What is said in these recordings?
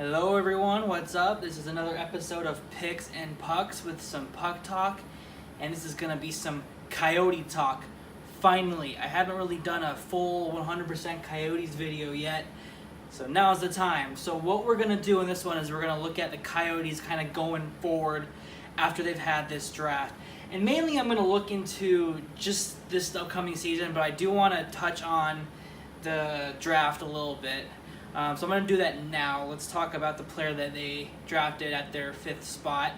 Hello everyone, what's up? This is another episode of Picks and Pucks with some puck talk, and this is going to be some Coyote talk. Finally, I haven't really done a full 100% Coyotes video yet, so now's the time. So what we're going to do in this one is we're going to look at the Coyotes kind of going forward after they've had this draft. And mainly I'm going to look into just this upcoming season, but I do want to touch on the draft a little bit. So I'm going to do that now. Let's talk about the player that they drafted at their 5th spot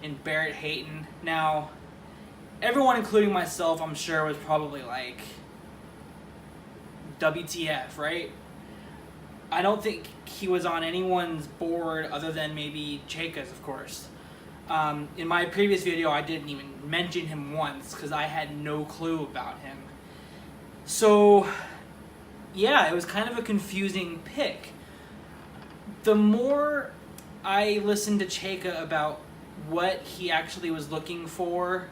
in Barrett Hayton. Now, everyone, including myself, I'm sure was probably like, WTF, right? I don't think he was on anyone's board other than maybe Chayka's, of course. In my previous video, I didn't even mention him once because I had no clue about him. So yeah, it was kind of a confusing pick. The more I listened to Chayka about what he actually was looking for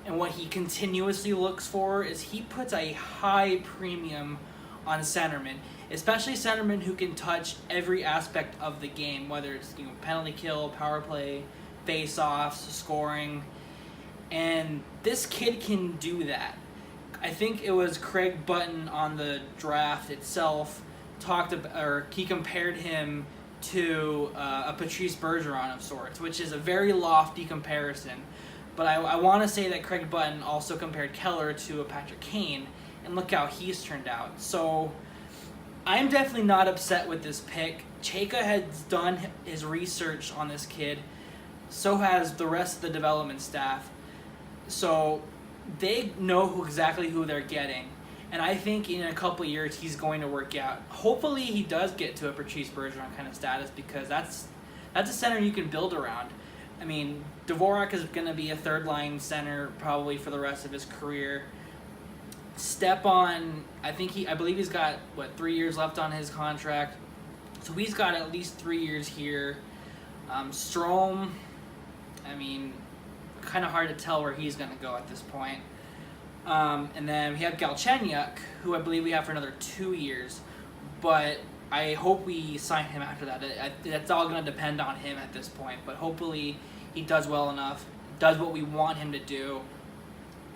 and what he continuously looks for is he puts a high premium on centermen, especially centermen who can touch every aspect of the game, whether it's penalty kill, power play, face-offs, scoring, and this kid can do that. I think it was Craig Button on the draft itself he compared him to a Patrice Bergeron of sorts, which is a very lofty comparison. But I want to say that Craig Button also compared Keller to a Patrick Kane, and look how he's turned out. So I'm definitely not upset with this pick. Chayka has done his research on this kid. So has the rest of the development staff. So they know exactly who they're getting, and I think in a couple years he's going to work out. Hopefully he does get to a Patrice Bergeron kind of status, because that's a center you can build around. I mean, Dvorak is going to be a third-line center probably for the rest of his career. Stepan, I believe he's got 3 years left on his contract, so he's got at least 3 years here. Strome, I mean, kind of hard to tell where he's going to go at this point. And then we have Galchenyuk, who I believe we have for another 2 years, but I hope we sign him after that. That's all going to depend on him at this point, but hopefully he does well enough, does what we want him to do,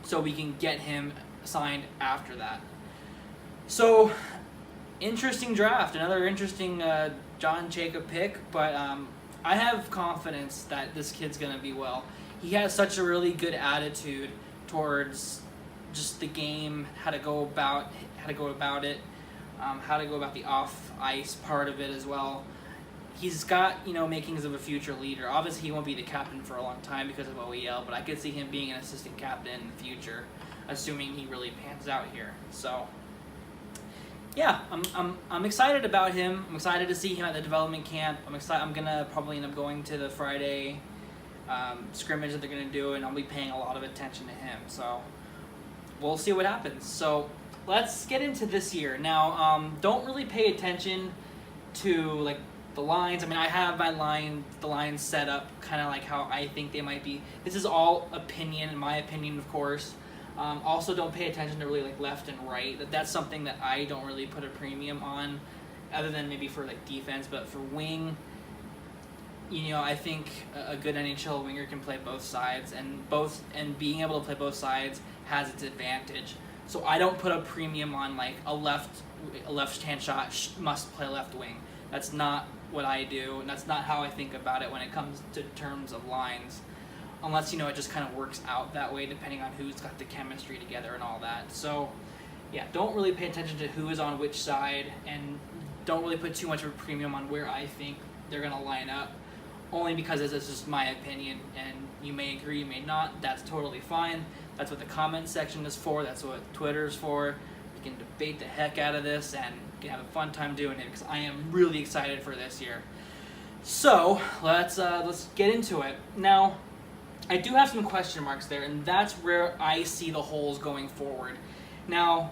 so we can get him signed after that. So, interesting draft, another interesting John Chayka pick, but I have confidence that this kid's going to be well. He has such a really good attitude towards just the game, how to go about it, how to go about the off-ice part of it as well. He's got, makings of a future leader. Obviously, he won't be the captain for a long time because of OEL, but I could see him being an assistant captain in the future, assuming he really pans out here. So, yeah, I'm excited about him. I'm excited to see him at the development camp. I'm gonna probably end up going to the Friday scrimmage that they're going to do, and I'll be paying a lot of attention to him. So we'll see what happens. So let's get into this year. Now, don't really pay attention to the lines. I mean, I have the lines set up kind of like how I think they might be. This is all opinion, in my opinion, of course. Also, don't pay attention to really left and right. That's something that I don't really put a premium on, other than maybe for defense. But for wing, I think a good NHL winger can play both sides, and being able to play both sides has its advantage. So I don't put a premium on a left-hand shot must play left wing. That's not what I do, and that's not how I think about it when it comes to terms of lines. Unless it just kind of works out that way, depending on who's got the chemistry together and all that. So yeah, don't really pay attention to who is on which side, and don't really put too much of a premium on where I think they're gonna line up. Only because this is just my opinion, and you may agree, you may not. That's totally fine. That's what the comment section is for. That's what Twitter's for. You can debate the heck out of this, and you can have a fun time doing it, because I am really excited for this year. So let's get into it. Now, I do have some question marks there, and that's where I see the holes going forward. Now,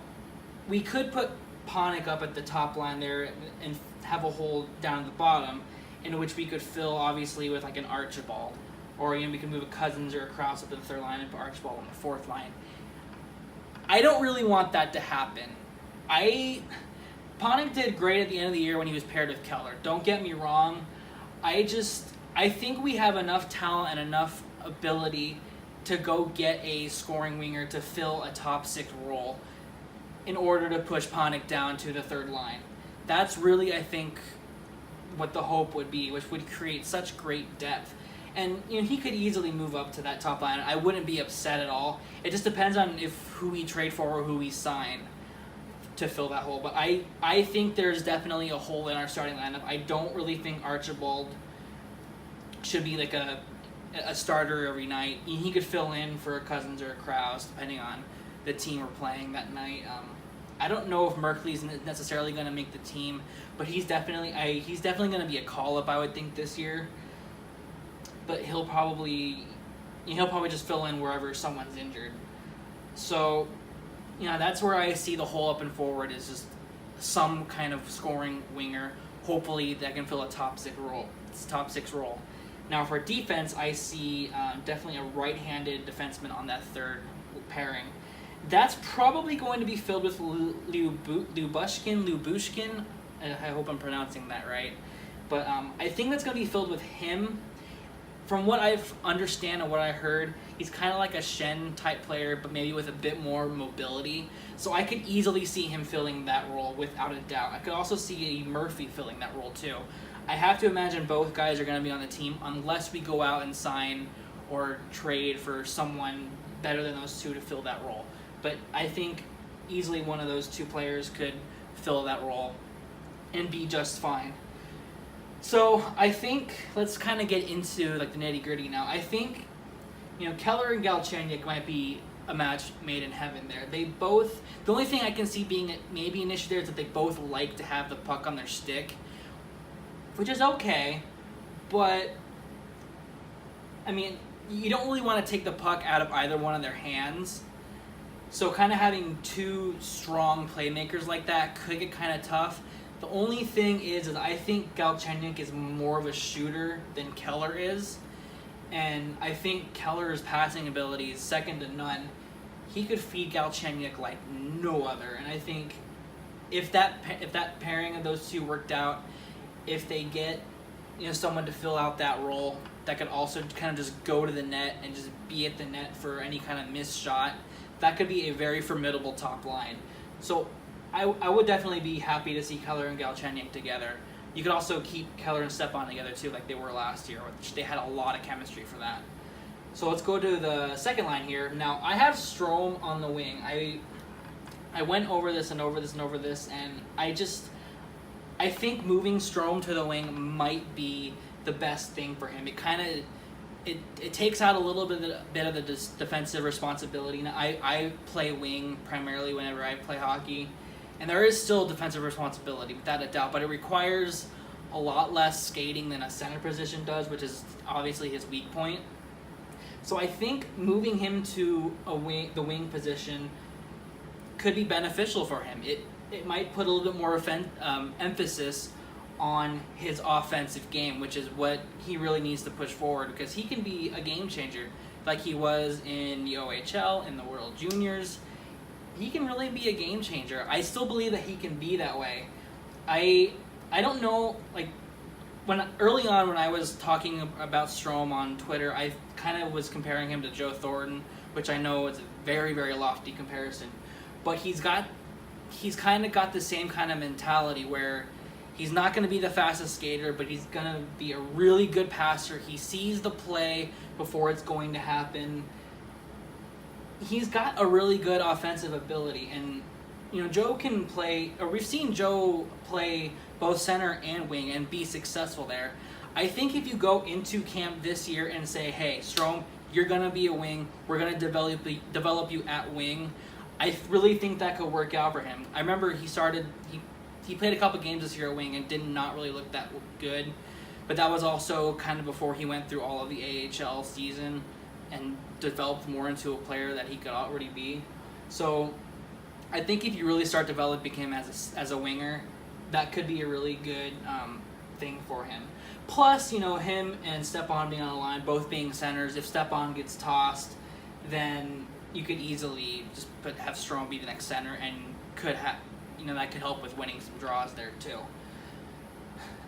we could put Panik up at the top line there and have a hole down at the bottom, in which we could fill, obviously, with an Archibald. Or we could move a Cousins or a Krause up to the third line and put Archibald on the fourth line. I don't really want that to happen. Panik did great at the end of the year when he was paired with Keller. Don't get me wrong. I think we have enough talent and enough ability to go get a scoring winger to fill a top 6 role in order to push Panik down to the third line. That's really, I think, what the hope would be, which would create such great depth. And he could easily move up to that top line. I wouldn't be upset at all. It just depends on who we trade for or who we sign to fill that hole. But I think there's definitely a hole in our starting lineup. I don't really think Archibald should be like a starter every night. He could fill in for a Cousins or a Krause, depending on the team we're playing that night. I don't know if Merkley's necessarily going to make the team, but he's definitely going to be a call-up, I would think, this year. But he'll probably just fill in wherever someone's injured. So, that's where I see the hole up and forward is just some kind of scoring winger, hopefully that can fill a top 6 role. Now for defense, I see definitely a right-handed defenseman on that third pairing. That's probably going to be filled with Lubushkin. I hope I'm pronouncing that right. But I think that's going to be filled with him. From what I've understand and what I heard, he's kind of like a Shen type player, but maybe with a bit more mobility. So I could easily see him filling that role without a doubt. I could also see a Murphy filling that role too. I have to imagine both guys are going to be on the team unless we go out and sign or trade for someone better than those two to fill that role. But I think easily one of those 2 players could fill that role and be just fine. So I think let's kind of get into like the nitty gritty now. I think Keller and Galchenyuk might be a match made in heaven there. The only thing I can see being maybe an issue there is that they both like to have the puck on their stick, which is okay, but I mean, you don't really want to take the puck out of either one of their hands. So kind of having 2 strong playmakers like that could get kind of tough. The only thing is I think Galchenyuk is more of a shooter than Keller is. And I think Keller's passing ability is second to none. He could feed Galchenyuk like no other. And I think if that pairing of those 2 worked out, if they get someone to fill out that role that could also kind of just go to the net and just be at the net for any kind of missed shot, that could be a very formidable top line. So I would definitely be happy to see Keller and Galchenyuk together. You could also keep Keller and Stepan together too, like they were last year, which they had a lot of chemistry for that. So let's go to the second line here. Now I have Strome on the wing. I went over this and over this and over this, and I think moving Strome to the wing might be the best thing for him. It takes out a little bit of the defensive responsibility. Now, I play wing primarily whenever I play hockey, and there is still defensive responsibility without a doubt, but it requires a lot less skating than a center position does, which is obviously his weak point. So I think moving him to the wing position could be beneficial for him. It might put a little bit more emphasis on his offensive game, which is what he really needs to push forward, because he can be a game changer like he was in the OHL, in the World Juniors. He can really be a game changer. I still believe that he can be that way. I don't know, like, early on when I was talking about Strome on Twitter, I kind of was comparing him to Joe Thornton, which I know is a very, very lofty comparison. But he's kind of got the same kind of mentality where he's not going to be the fastest skater, but he's going to be a really good passer. He sees the play before it's going to happen. He's got a really good offensive ability, and Joe can play, or we've seen Joe play both center and wing and be successful there. I think if you go into camp this year and say, hey, Strome, you're going to be a wing, we're going to develop you at wing, I really think that could work out for him. I remember he played a couple games this year at wing and did not really look that good, but that was also kind of before he went through all of the AHL season and developed more into a player that he could already be. So I think if you really start developing him as a winger, that could be a really good thing for him. Plus, him and Stepan being on the line, both being centers. If Stepan gets tossed, then you could easily just have Strome be the next center and could that could help with winning some draws there too.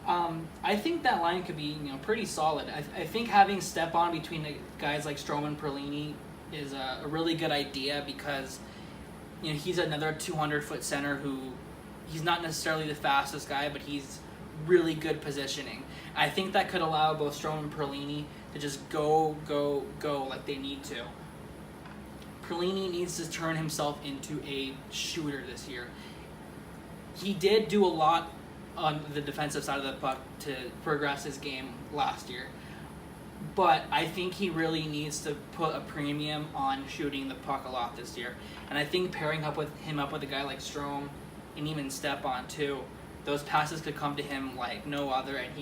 I think that line could be pretty solid. I think having Stepan between the guys like Strome and Perlini is a really good idea because he's another 200-foot center who he's not necessarily the fastest guy, but he's really good positioning. I think that could allow both Strome and Perlini to just go like they need to. Perlini needs to turn himself into a shooter this year. He did do a lot on the defensive side of the puck to progress his game last year, but I think he really needs to put a premium on shooting the puck a lot this year. And I think pairing up with a guy like Strome and even Stepan too, those passes could come to him like no other, and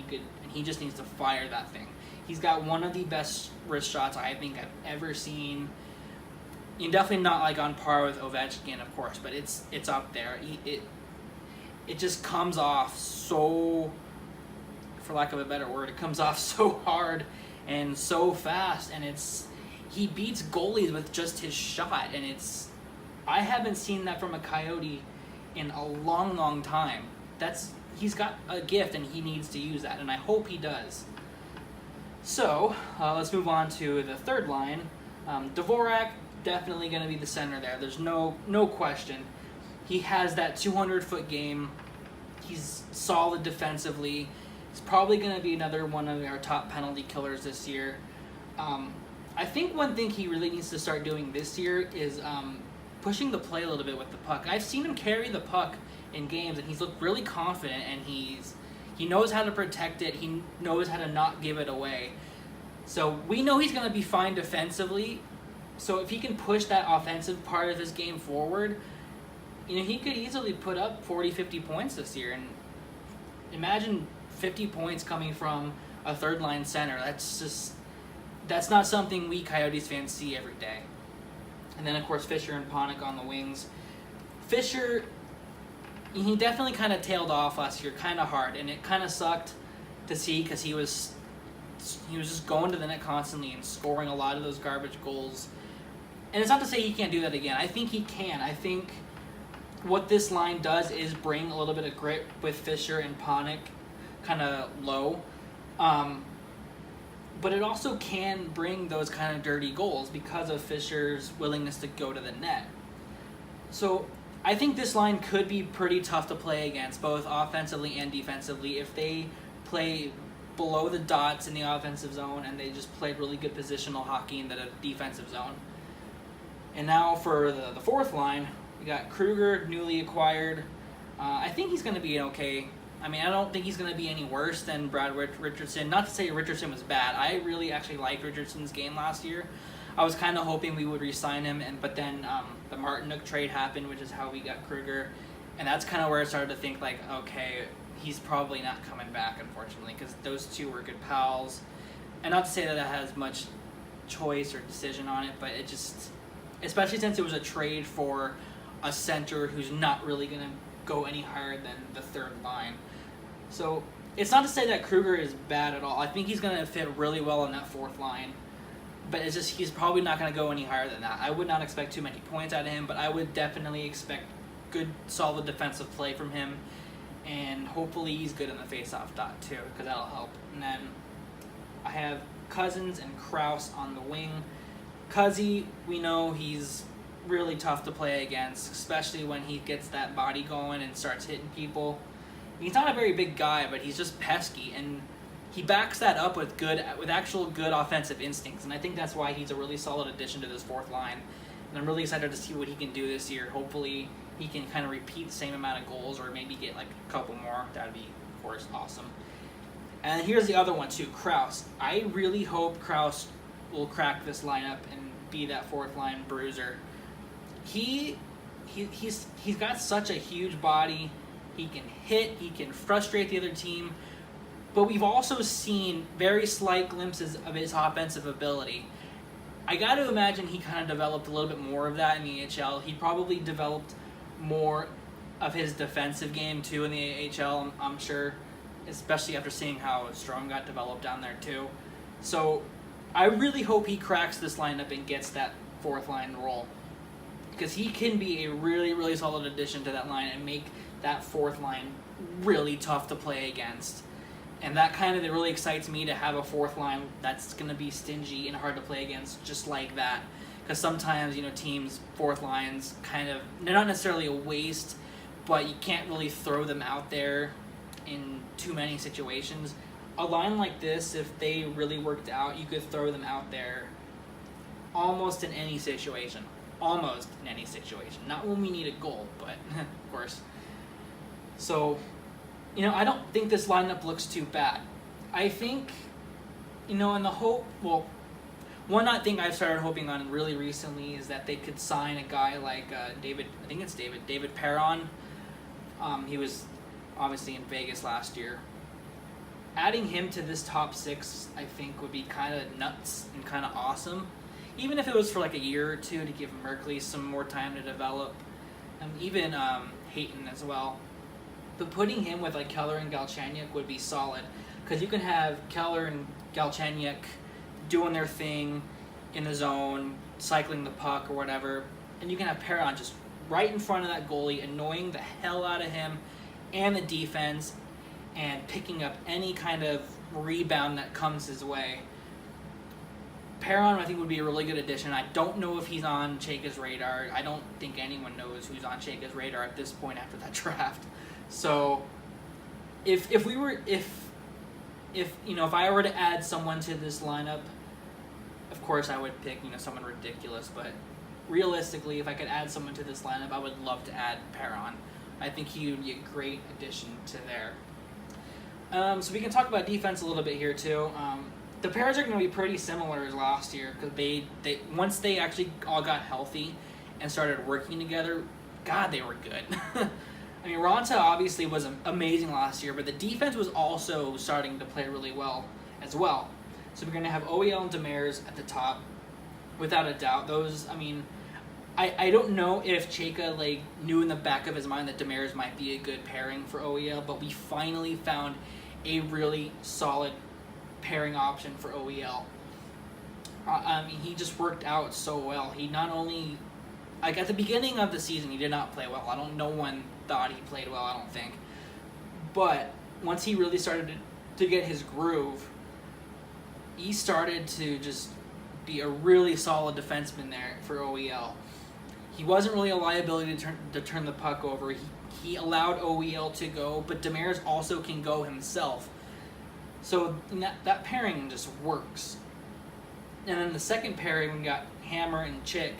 he just needs to fire that thing. He's got one of the best wrist shots I think I've ever seen. Definitely not like on par with Ovechkin, of course, but it's up there. It just comes off so, for lack of a better word, it comes off so hard and so fast, and he beats goalies with just his shot, and I haven't seen that from a Coyote in a long time. He's got a gift, and he needs to use that, and I hope he does. So let's move on to the third line. Dvorak, definitely going to be the center there. There's no question. He has that 200-foot game. He's solid defensively. He's probably going to be another one of our top penalty killers this year. I think one thing he really needs to start doing this year is pushing the play a little bit with the puck. I've seen him carry the puck in games, and he's looked really confident, and he knows how to protect it. He knows how to not give it away. So we know he's going to be fine defensively. So if he can push that offensive part of his game forward, he could easily put up 40, 50 points this year. And imagine 50 points coming from a third-line center. That's not something we Coyotes fans see every day. And then, of course, Fischer and Panik on the wings. Fischer, he definitely kind of tailed off last year kind of hard, and it kind of sucked to see because he was just going to the net constantly and scoring a lot of those garbage goals. And it's not to say he can't do that again. I think he can. I think what this line does is bring a little bit of grit with Fischer and Panik kind of low. But it also can bring those kind of dirty goals because of Fischer's willingness to go to the net. So I think this line could be pretty tough to play against, both offensively and defensively, if they play below the dots in the offensive zone and they just play really good positional hockey in the defensive zone. And now for the fourth line, we got Kruger, newly acquired. I think he's going to be okay. I mean, I don't think he's going to be any worse than Brad Richardson. Not to say Richardson was bad. I really actually liked Richardson's game last year. I was kind of hoping we would re-sign him, but then the Martinook trade happened, which is how we got Kruger. And that's kind of where I started to think, like, okay, he's probably not coming back, unfortunately, because those two were good pals. And not to say that has much choice or decision on it, but it just, especially since it was a trade for a center who's not really going to go any higher than the third line. So it's not to say that Kruger is bad at all. I think he's going to fit really well on that fourth line. But it's just he's probably not going to go any higher than that. I would not expect too many points out of him, but I would definitely expect good, solid defensive play from him. And hopefully he's good in the face-off dot too, because that'll help. And then I have Cousins and Krause on the wing. Cuzzy, we know he's really tough to play against, especially when he gets that body going and starts hitting people. He's not a very big guy, but he's just pesky, and he backs that up with actual good offensive instincts, and I think that's why he's a really solid addition to this fourth line. And I'm really excited to see what he can do this year. Hopefully he can kind of repeat the same amount of goals or maybe get like a couple more. That would be, of course, awesome. And here's the other one too, Krause. I really hope Krause will crack this lineup and be that fourth line bruiser. He's got such a huge body. He can hit, he can frustrate the other team, but we've also seen very slight glimpses of his offensive ability. I got to imagine he kind of developed a little bit more of that in the AHL. He probably developed more of his defensive game too in the AHL, I'm sure, especially after seeing how Strome got developed down there too. So I really hope he cracks this lineup and gets that fourth line role, because he can be a really, really solid addition to that line and make that fourth line really tough to play against. And that kind of it really excites me to have a fourth line that's going to be stingy and hard to play against just like that. Because sometimes, teams, fourth lines, they're not necessarily a waste, but you can't really throw them out there in too many situations. A line like this, if they really worked out, you could throw them out there almost in any situation. Almost in any situation. Not when we need a goal, but of course. So, I don't think this lineup looks too bad. I think, in the hope, one thing I've started hoping on really recently is that they could sign a guy like David Perron. He was obviously in Vegas last year. Adding him to this top six, I think, would be kind of nuts and kind of awesome. Even if it was for like a year or two to give Merkley some more time to develop. And even Hayton as well. But putting him with like Keller and Galchenyuk would be solid. Because you can have Keller and Galchenyuk doing their thing in the zone, cycling the puck or whatever. And you can have Perron just right in front of that goalie, annoying the hell out of him and the defense, and picking up any kind of rebound that comes his way. Perron, I think, would be a really good addition. I don't know if he's on Chayka's radar. I don't think anyone knows who's on Chayka's radar at this point after that draft. So, if I were to add someone to this lineup, of course I would pick someone ridiculous. But realistically, if I could add someone to this lineup, I would love to add Perron. I think he would be a great addition to there. So we can talk about defense a little bit here too. The pairs are going to be pretty similar as last year because they once they actually all got healthy and started working together, God, they were good. I mean, Ronta obviously was amazing last year, but the defense was also starting to play really well as well. So we're going to have OEL and Demers at the top, without a doubt. Those, I don't know if Chayka knew in the back of his mind that Demers might be a good pairing for OEL, but we finally found a really solid pairing option for OEL. He just worked out so well. He not only, at the beginning of the season, he did not play well. No one thought he played well, I don't think. But once he really started to get his groove, he started to just be a really solid defenseman there for OEL. He wasn't really a liability to turn the puck over. He allowed OEL to go, but Demers also can go himself. So that pairing just works. And then the second pairing, we got Hammer and Chick.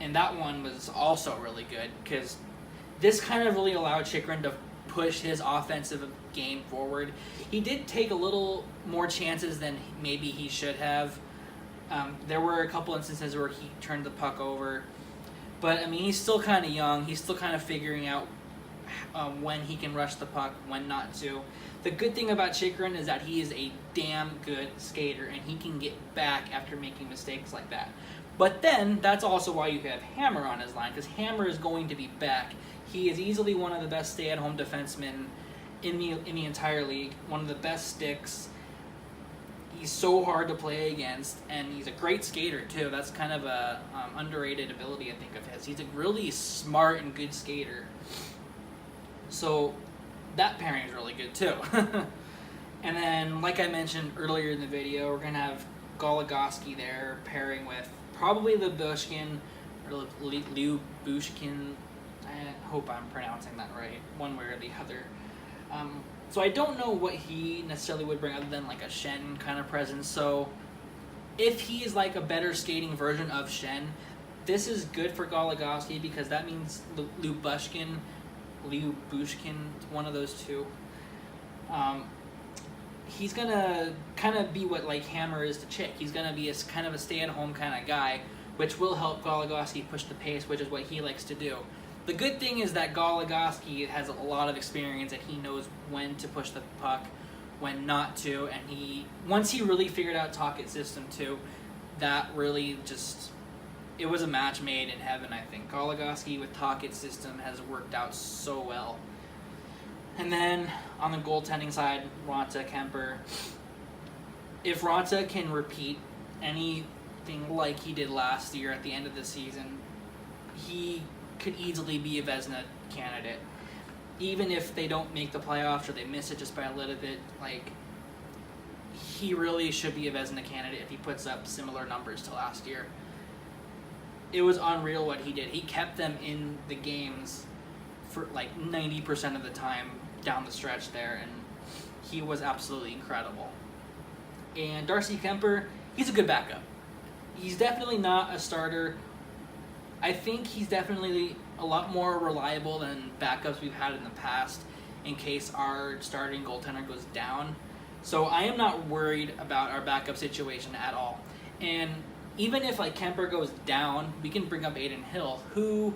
And that one was also really good because this kind of really allowed Chychrun to push his offensive game forward. He did take a little more chances than maybe he should have. There were a couple instances where he turned the puck over. But, he's still kind of young. He's still kind of figuring out when he can rush the puck, when not to. The good thing about Chychrun is that he is a damn good skater, and he can get back after making mistakes like that. But then, that's also why you have Hammer on his line, because Hammer is going to be back. He is easily one of the best stay-at-home defensemen in the entire league, one of the best sticks. He's so hard to play against, and he's a great skater, too. That's kind of a underrated ability, I think, of his. He's a really smart and good skater. So that pairing is really good, too. And then, like I mentioned earlier in the video, we're going to have Goligoski there pairing with probably Lyubushkin, or Lyubushkin. I hope I'm pronouncing that right, one way or the other. So I don't know what he necessarily would bring other than a Shen kind of presence. So if he is a better skating version of Shen, this is good for Goligoski because that means Lyubushkin, one of those two. He's going to kind of be what Hammer is to Chick. He's going to be a kind of a stay-at-home kind of guy, which will help Goligoski push the pace, which is what he likes to do. The good thing is that Goligoski has a lot of experience and he knows when to push the puck, when not to, and once he really figured out Tocchet's system too, that really it was a match made in heaven, I think. Goligoski with Tocchet's system has worked out so well. And then on the goaltending side, Ronta, Kemper. If Ronta can repeat anything like he did last year at the end of the season, he could easily be a Vezina candidate. even if they don't make the playoffs or they miss it just by a little bit, like, he really should be a Vezina candidate if he puts up similar numbers to last year. It was unreal what he did. He kept them in the games for like 90% of the time down the stretch there, and he was absolutely incredible. And Darcy Kemper, he's a good backup. He's definitely not a starter. I think he's definitely a lot more reliable than backups we've had in the past in case our starting goaltender goes down. So I am not worried about our backup situation at all. And even if like Kemper goes down, we can bring up Adin Hill, who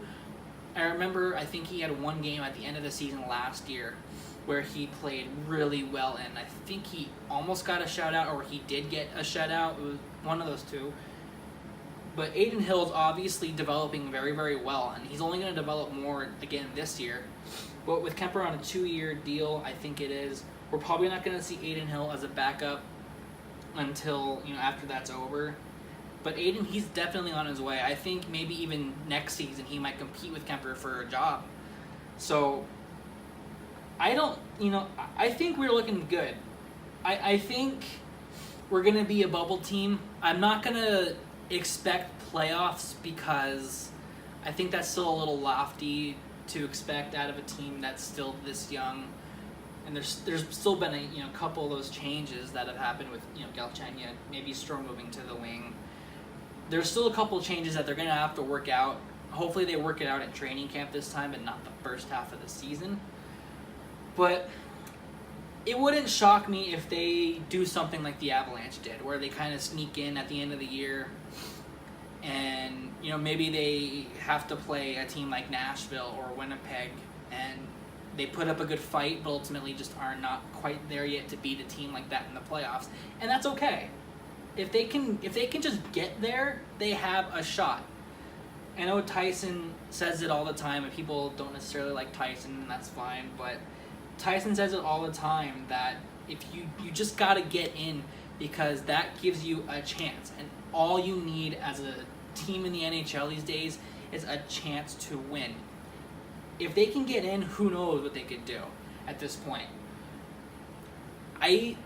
I remember, I think he had one game at the end of the season last year where he played really well, and I think he almost got a shutout, or he did get a shutout. It was one of those two. But Adin Hill's obviously developing very, very well, and he's only going to develop more again this year. But with Kemper on a 2-year deal, I think it is, we're probably not going to see Adin Hill as a backup until, after that's over. But Adin, he's definitely on his way. I think maybe even next season he might compete with Kemper for a job. So I think we're looking good. I think we're going to be a bubble team. I'm not going to expect playoffs because I think that's still a little lofty to expect out of a team that's still this young. And there's still been a couple of those changes that have happened with Galchenyuk, maybe Strome moving to the wing. There's still a couple of changes that they're going to have to work out. Hopefully they work it out at training camp this time and not the first half of the season. But it wouldn't shock me if they do something like the Avalanche did, where they kind of sneak in at the end of the year and, maybe they have to play a team like Nashville or Winnipeg and they put up a good fight, but ultimately just are not quite there yet to beat a team like that in the playoffs. And that's okay. If they can just get there, they have a shot. I know Tyson says it all the time, and people don't necessarily like Tyson, and that's fine, but Tyson says it all the time that if you just got to get in, because that gives you a chance. And all you need as a team in the NHL these days is a chance to win. If they can get in, who knows what they could do at this point. I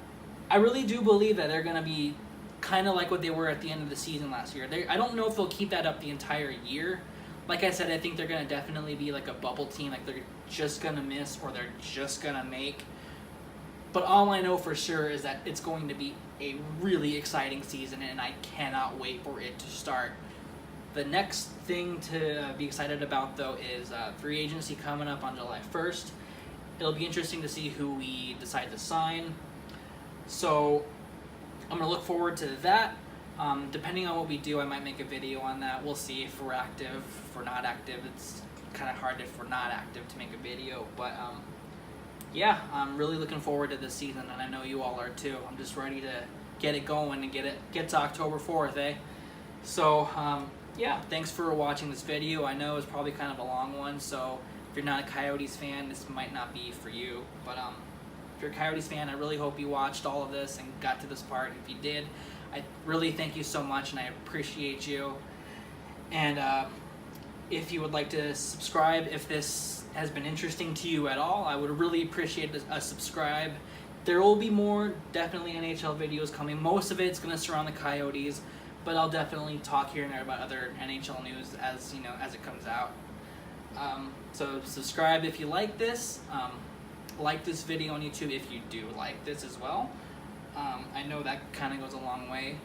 really do believe that they're going to be kind of like what they were at the end of the season last year. I don't know if they'll keep that up the entire year. Like I said, I think they're going to definitely be like a bubble team, like they're just going to miss or they're just going to make. But all I know for sure is that it's going to be a really exciting season, and I cannot wait for it to start. The next thing to be excited about, though, is free agency coming up on July 1st. It'll be interesting to see who we decide to sign. So I'm going to look forward to that. Depending on what we do, I might make a video on that. We'll see if we're active, if we're not active. It's kind of hard if we're not active to make a video. But yeah, I'm really looking forward to this season, and I know you all are too. I'm just ready to get it going and get to October 4th, eh? So yeah, thanks for watching this video. I know it's probably kind of a long one, so if you're not a Coyotes fan, this might not be for you. But if you're a Coyotes fan, I really hope you watched all of this and got to this part. If you did, I really thank you so much, and I appreciate you. And if you would like to subscribe, if this has been interesting to you at all, I would really appreciate a subscribe. There will be more, definitely NHL videos coming. Most of it's going to surround the Coyotes, but I'll definitely talk here and there about other NHL news as it comes out. So subscribe if you like this. Like this video on YouTube if you do like this as well. I know that kind of goes a long way.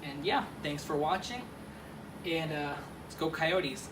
And yeah, thanks for watching. And let's go Coyotes.